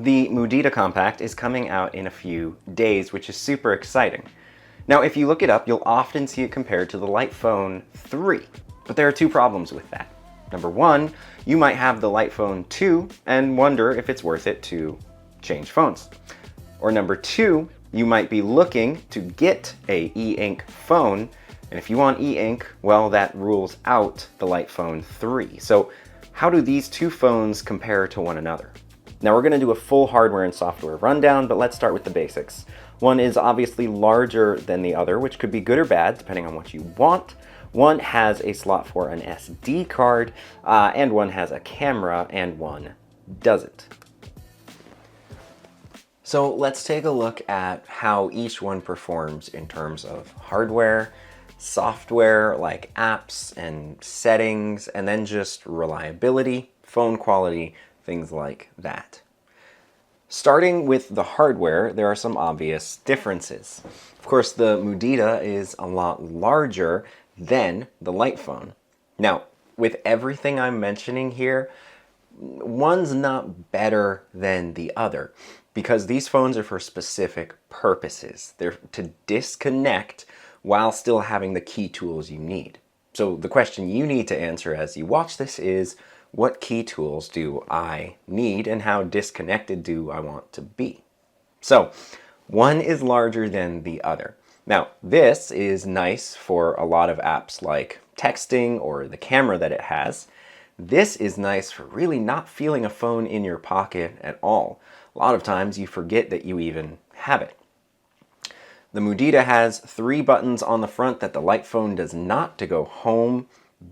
The Mudita Kompakt is coming out in a few days, which is super exciting. Now, if you look it up, you'll often see it compared to the Light Phone 3, but there are two problems with that. Number one, you might have the Light Phone 2 and wonder if it's worth it to change phones. Or number two, you might be looking to get a e-ink phone, and if you want e-ink, well, that rules out the Light Phone 3. So how do these two phones compare to one another? Now we're going to do a full hardware and software rundown, but let's start with the basics. One is obviously larger than the other, which could be good or bad depending on what you want. One has a slot for an SD card, and one has a camera, and one doesn't. So let's take a look at how each one performs in terms of hardware, software like apps and settings, and then just reliability, phone quality, things like that. Starting with the hardware, there are some obvious differences. Of course, the Mudita is a lot larger than the Light Phone. Now, with everything I'm mentioning here, one's not better than the other because these phones are for specific purposes. They're to disconnect while still having the key tools you need. So the question you need to answer as you watch this is, what key tools do I need and how disconnected do I want to be? So one is larger than the other. Now this is nice for a lot of apps like texting or the camera that it has. This is nice for really not feeling a phone in your pocket at all. A lot of times you forget that you even have it. The Mudita has 3 buttons on the front that the Light Phone does not, to go home,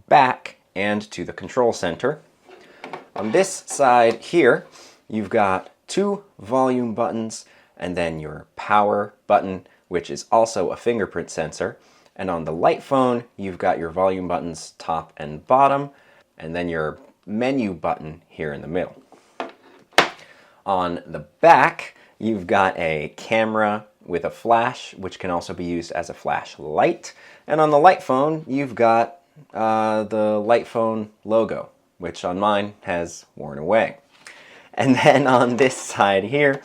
back, and to the control center. On this side here, you've got 2 volume buttons and then your power button, which is also a fingerprint sensor. And on the Light Phone, you've got your volume buttons top and bottom, and then your menu button here in the middle. On the back, you've got a camera with a flash, which can also be used as a flashlight. And on the Light Phone, you've got the Light Phone logo, which on mine has worn away. And then on this side here,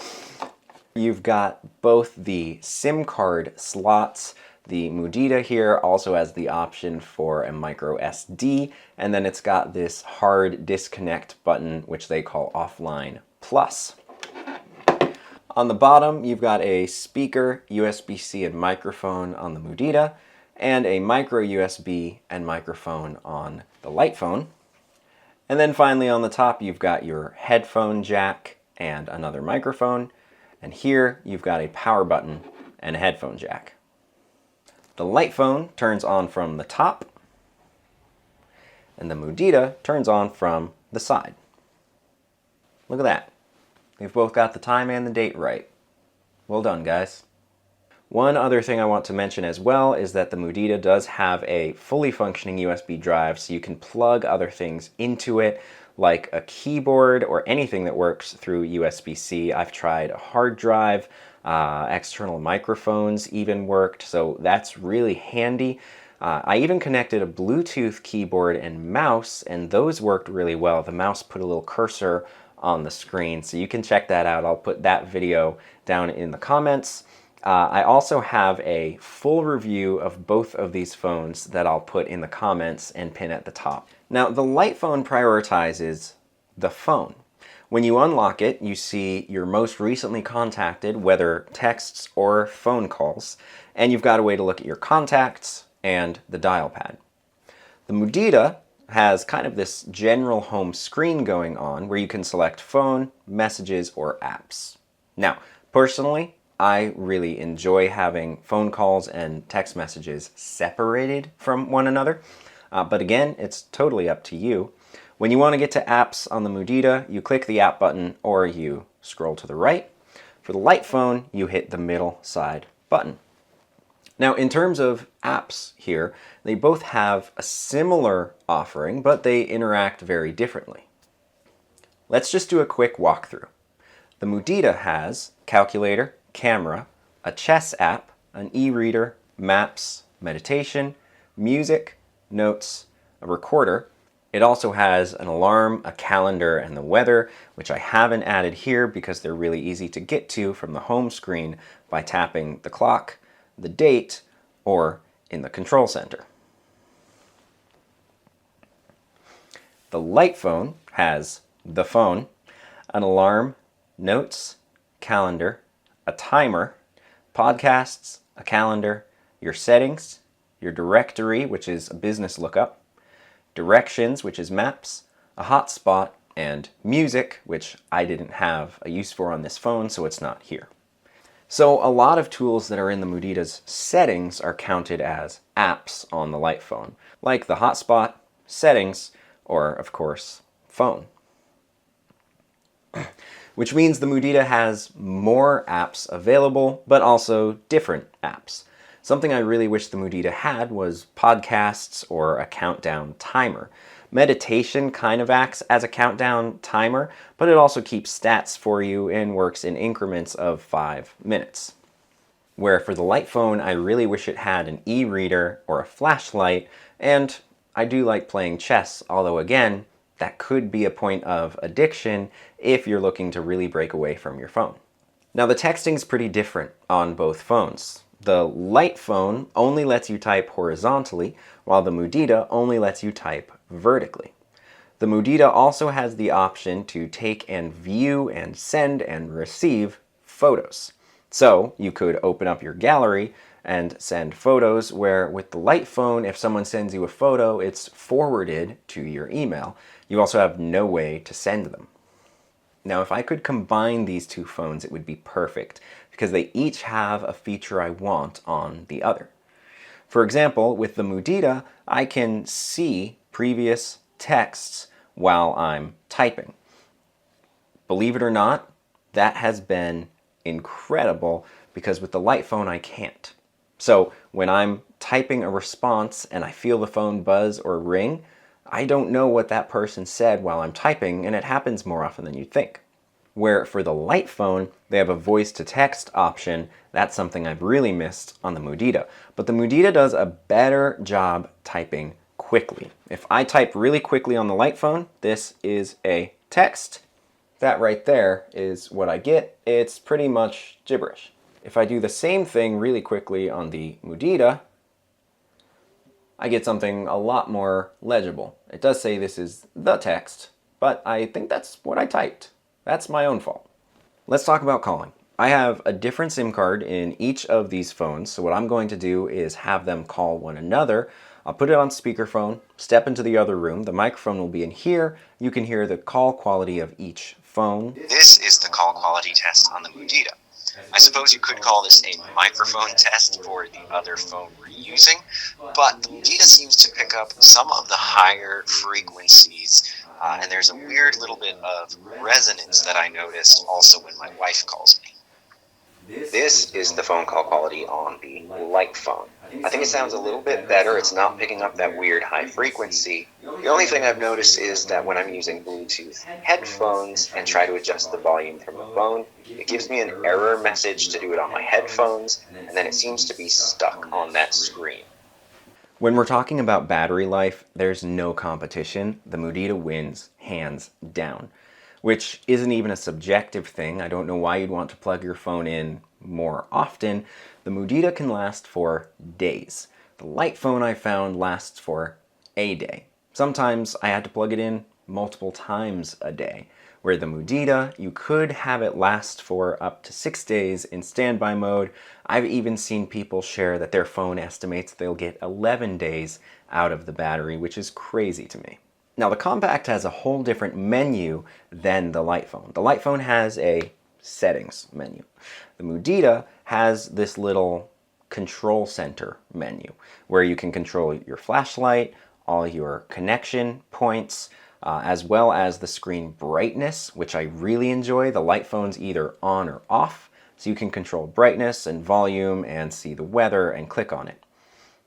you've got both the SIM card slots. The Mudita here also has the option for a micro SD, and then it's got this hard disconnect button, which they call offline plus. On the bottom, you've got a speaker, USB-C, and microphone on the Mudita, and a micro USB and microphone on the Light Phone. And then finally on the top, you've got your headphone jack and another microphone. And here you've got a power button and a headphone jack. The Light Phone turns on from the top, and the Mudita turns on from the side. Look at that. They've both got the time and the date right. Well done, guys. One other thing I want to mention as well is that the Mudita does have a fully functioning USB drive, so you can plug other things into it, like a keyboard or anything that works through USB-C. I've tried a hard drive, external microphones even worked, so that's really handy. I even connected a Bluetooth keyboard and mouse, and those worked really well. The mouse put a little cursor on the screen, so you can check that out. I'll put that video down in the comments. I also have a full review of both of these phones that I'll put in the comments and pin at the top. Now, the Light Phone prioritizes the phone. When you unlock it, you see your most recently contacted, whether texts or phone calls, and you've got a way to look at your contacts and the dial pad. The Mudita has kind of this general home screen going on where you can select phone, messages, or apps. Now, personally, I really enjoy having phone calls and text messages separated from one another, but again, it's totally up to you. When you want to get to apps on the Mudita, you click the app button or you scroll to the right. For the Light Phone, you hit the middle side button. Now, in terms of apps here, they both have a similar offering, but they interact very differently. Let's just do a quick walkthrough. The Mudita has calculator, camera, a chess app, an e-reader, maps, meditation, music, notes, a recorder, It also has an alarm, a calendar, and the weather, which I haven't added here because they're really easy to get to from the home screen by tapping the clock, the date, or in the control center. The light phone has the phone, an alarm, notes, calendar, a timer, podcasts, a calendar, your settings, your directory, which is a business lookup, directions, which is maps, a hotspot, and music, which I didn't have a use for on this phone, so it's not here. So a lot of tools that are in the Mudita's settings are counted as apps on the light phone, like the hotspot, settings, or of course, phone. Which means the Mudita has more apps available, but also different apps. Something I really wish the Mudita had was podcasts or a countdown timer. Meditation kind of acts as a countdown timer, but it also keeps stats for you and works in increments of 5 minutes. Where for the light phone, I really wish it had an e-reader or a flashlight, and I do like playing chess, although again, that could be a point of addiction if you're looking to really break away from your phone. Now the texting's pretty different on both phones. The light phone only lets you type horizontally, while the Mudita only lets you type vertically. The Mudita also has the option to take and view and send and receive photos. So you could open up your gallery and send photos, where with the light phone, if someone sends you a photo, it's forwarded to your email. You also have no way to send them. Now, if I could combine these two phones, it would be perfect, because they each have a feature I want on the other. For example, with the Mudita, I can see previous texts while I'm typing. Believe it or not, that has been incredible, because with the light phone, I can't. So when I'm typing a response and I feel the phone buzz or ring, I don't know what that person said while I'm typing, and it happens more often than you'd think. Where for the light phone, they have a voice-to-text option. That's something I've really missed on the Mudita. But the Mudita does a better job typing quickly. If I type really quickly on the light phone, this is a text. That right there is what I get. It's pretty much gibberish. If I do the same thing really quickly on the Mudita, I get something a lot more legible. It does say this is the text, but I think that's what I typed. That's my own fault. Let's talk about calling. I have a different SIM card in each of these phones, so what I'm going to do is have them call one another. I'll put it on speakerphone, step into the other room. The microphone will be in here. You can hear the call quality of each phone. This is the call quality test on the Mudita. I suppose you could call this a microphone test for the other phone we're using, but the Mudita seems to pick up some of the higher frequencies, and there's a weird little bit of resonance that I noticed also when my wife calls me. This is the phone call quality on the light phone. I think it sounds a little bit better. It's not picking up that weird high frequency. The only thing I've noticed is that when I'm using Bluetooth headphones and try to adjust the volume from the phone, it gives me an error message to do it on my headphones, and then it seems to be stuck on that screen. When we're talking about battery life, there's no competition. The Mudita wins, hands down. Which isn't even a subjective thing. I don't know why you'd want to plug your phone in more often. The Mudita can last for days. The light phone I found lasts for a day. Sometimes I had to plug it in multiple times a day. Where the Mudita, you could have it last for up to 6 days in standby mode. I've even seen people share that their phone estimates they'll get 11 days out of the battery, which is crazy to me. Now the Kompakt has a whole different menu than the light phone. The light phone has a settings menu. The Mudita has this little control center menu where you can control your flashlight, all your connection points, as well as the screen brightness, which I really enjoy. The light phone's either on or off, so you can control brightness and volume and see the weather and click on it.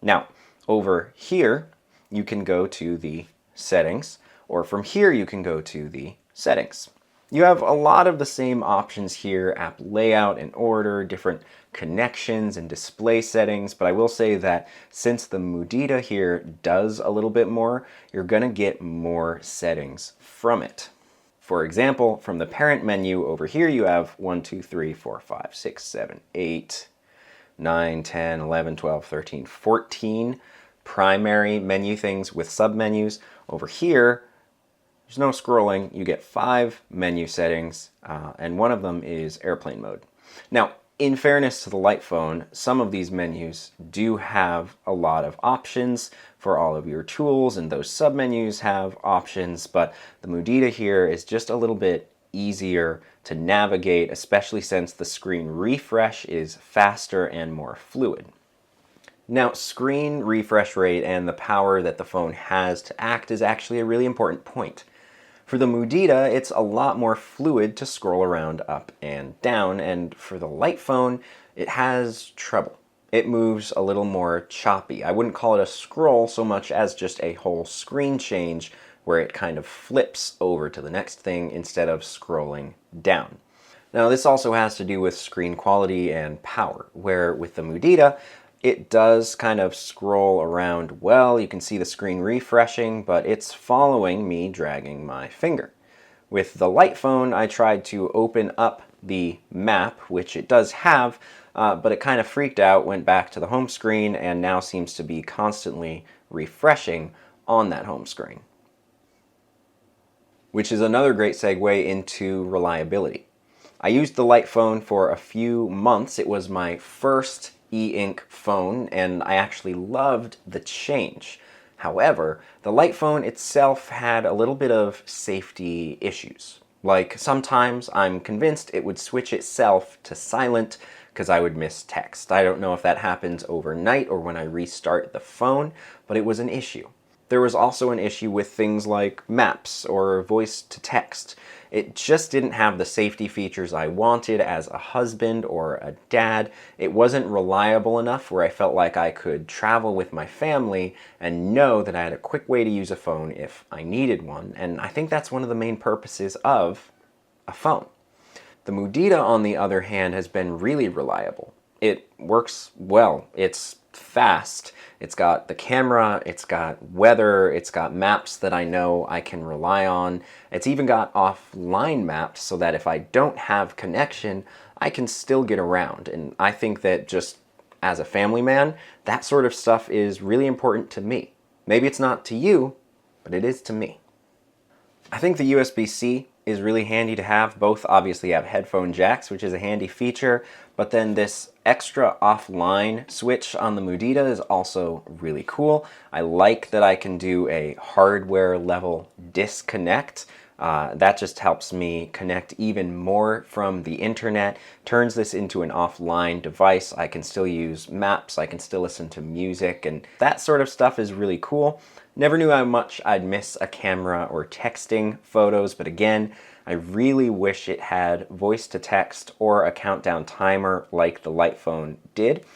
Now, over here, you can go to the settings, or from here you can go to the settings. You have a lot of the same options here: app layout and order, different connections and display settings, but I will say that since the Mudita here does a little bit more, you're gonna get more settings from it. For example, from the parent menu over here, you have 1, 2, 3, 4, 5, 6, 7, 8, 9, 10, 11, 12, 13, 14 primary menu things with submenus. Over here, there's no scrolling. You get 5 menu settings, and one of them is airplane mode. Now, in fairness to the light phone, some of these menus do have a lot of options for all of your tools, and those submenus have options, but the Mudita here is just a little bit easier to navigate, especially since the screen refresh is faster and more fluid. Now, screen refresh rate and the power that the phone has to act is actually a really important point. For the Mudita, it's a lot more fluid to scroll around up and down, and for the light phone, it has trouble. It moves a little more choppy. I wouldn't call it a scroll so much as just a whole screen change where it kind of flips over to the next thing instead of scrolling down. Now, this also has to do with screen quality and power, where with the Mudita, it does kind of scroll around well. You can see the screen refreshing, but it's following me dragging my finger. With the light phone, I tried to open up the map, which it does have, but it kind of freaked out, went back to the home screen, and now seems to be constantly refreshing on that home screen. Which is another great segue into reliability. I used the light phone for a few months. It was my first e-ink phone, and I actually loved the change. However, the light phone itself had a little bit of safety issues. Like, sometimes I'm convinced it would switch itself to silent because I would miss text. I don't know if that happens overnight or when I restart the phone, but it was an issue. There was also an issue with things like maps or voice to text. It just didn't have the safety features I wanted as a husband or a dad. It wasn't reliable enough where I felt like I could travel with my family and know that I had a quick way to use a phone if I needed one. And I think that's one of the main purposes of a phone. The Mudita, on the other hand, has been really reliable. It works well. It's fast. It's got the camera, it's got weather, it's got maps that I know I can rely on. It's even got offline maps so that if I don't have connection, I can still get around. And I think that just as a family man, that sort of stuff is really important to me. Maybe it's not to you, but it is to me. I think the USB-C is really handy to have. Both obviously have headphone jacks, which is a handy feature, but then this extra offline switch on the Mudita is also really cool. I like that I can do a hardware level disconnect. That just helps me connect even more from the internet, turns this into an offline device. I can still use maps, I can still listen to music, and that sort of stuff is really cool. Never knew how much I'd miss a camera or texting photos, but again, I really wish it had voice to text or a countdown timer like the light phone did.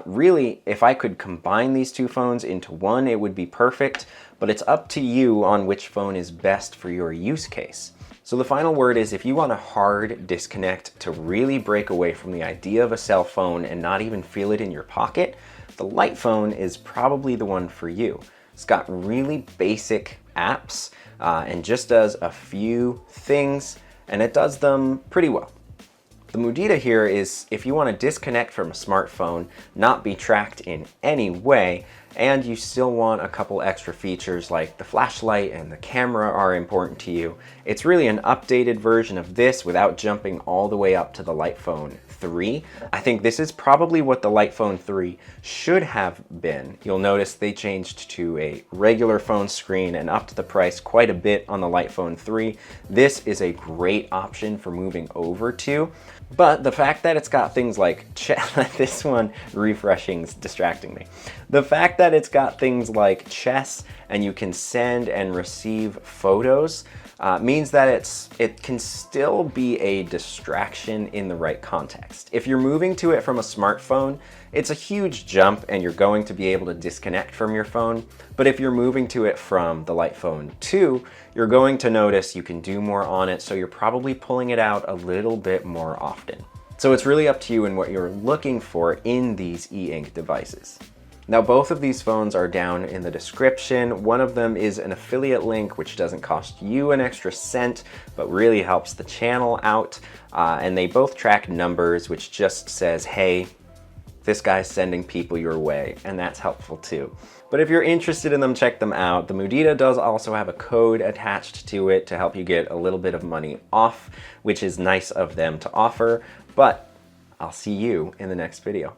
Really, if I could combine these two phones into one, it would be perfect, but it's up to you on which phone is best for your use case. So the final word is, if you want a hard disconnect to really break away from the idea of a cell phone and not even feel it in your pocket, the light phone is probably the one for you. It's got really basic apps and just does a few things, and it does them pretty well. The Mudita here is if you want to disconnect from a smartphone, not be tracked in any way, and you still want a couple extra features like the flashlight and the camera are important to you. It's really an updated version of this without jumping all the way up to the light phone 3. I think this is probably what the light phone 3 should have been. You'll notice they changed to a regular phone screen and upped the price quite a bit on the light phone 3. This is a great option for moving over to. But the fact that it's got things like this one refreshing is distracting me. The fact that it's got things like chess and you can send and receive photos, means that it can still be a distraction in the right context. If you're moving to it from a smartphone, it's a huge jump and you're going to be able to disconnect from your phone. But if you're moving to it from the Light Phone 2, you're going to notice you can do more on it, so you're probably pulling it out a little bit more often. So it's really up to you and what you're looking for in these e-ink devices. Now, both of these phones are down in the description. One of them is an affiliate link, which doesn't cost you an extra cent, but really helps the channel out. And they both track numbers, which just says, hey, this guy's sending people your way, and that's helpful too. But if you're interested in them, check them out. The Mudita does also have a code attached to it to help you get a little bit of money off, which is nice of them to offer. But I'll see you in the next video.